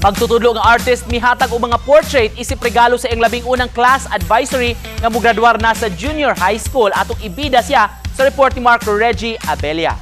Pagtutudlo ng artist mihatag og mga portrait isip regalo sa iyang labing unang class advisory nga mograduar na sa junior high school atong ibida siya sa report ni Marco Reggie Abelia.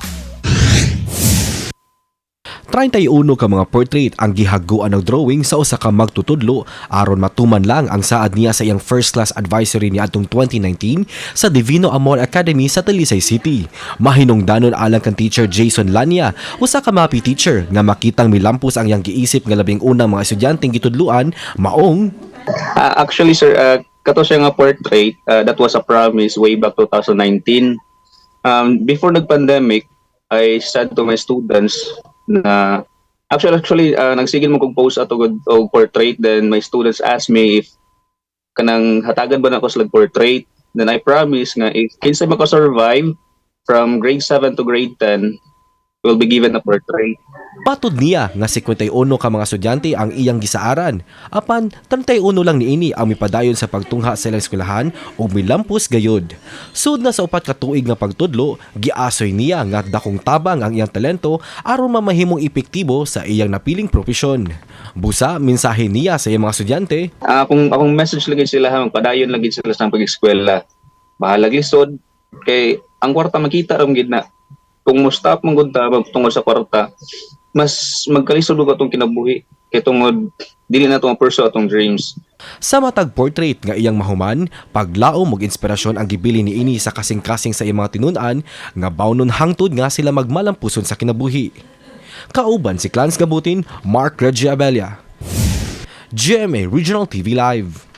31 ka mga portrait ang gihaguan ng drawing sa usa ka magtutudlo aron matuman lang ang saad niya sa iyang first class advisory niadtong 2019 sa Divino Amor Academy sa Talisay City. Mahinungdanon alang kan teacher Jason Lania, usa ka MAPI teacher nga makitang milampos ang iyang giisip nga labing unang mga estudyanteng gitudluan maong Actually, sir, kato siya nga portrait, that was a promise way back 2019. Before nag-pandemic, I said to my students na actually nagsigil mo kong post ato og portrait, then my students asked me if kanang hatagan ba na ako sa portrait, then I promise nga if kinsa maka-survive from grade 7 to grade 10 will be given a portrait. Patod niya nga 51 ka mga estudyante ang iyang gisaaran. Apan 31 lang niini ang mipadayon sa pagtungha sa ilang eskwelahan ug milampos gayud. Sud na sa upat ka tuig nga pagtudlo, giasoy niya nga dakong tabang ang iyang talento aron mamahimong epektibo sa iyang napiling propesyon. Busa mensahe niya sa iyang mga estudyante. Akong message lagi sila ha, magpadayon lagi sila sa pag-eskwela. Bahalag lisod kay ang kwarta makita ram gid na. Kung mo stop mong gunta tungod sa kwarta, mas magkalisod og atong kinabuhi kay tungod dili na to pursue atong dreams. Sa matag portrait nga iyang mahuman, paglaom og inspirasyon ang gibili niini sa kasing-kasing sa iyang mga tinun-an nga bawnon hangtod nga sila magmalampuson sa kinabuhi. Kauban si Clans Gabutin, Mark Reggie Abelia. GMA Regional TV Live.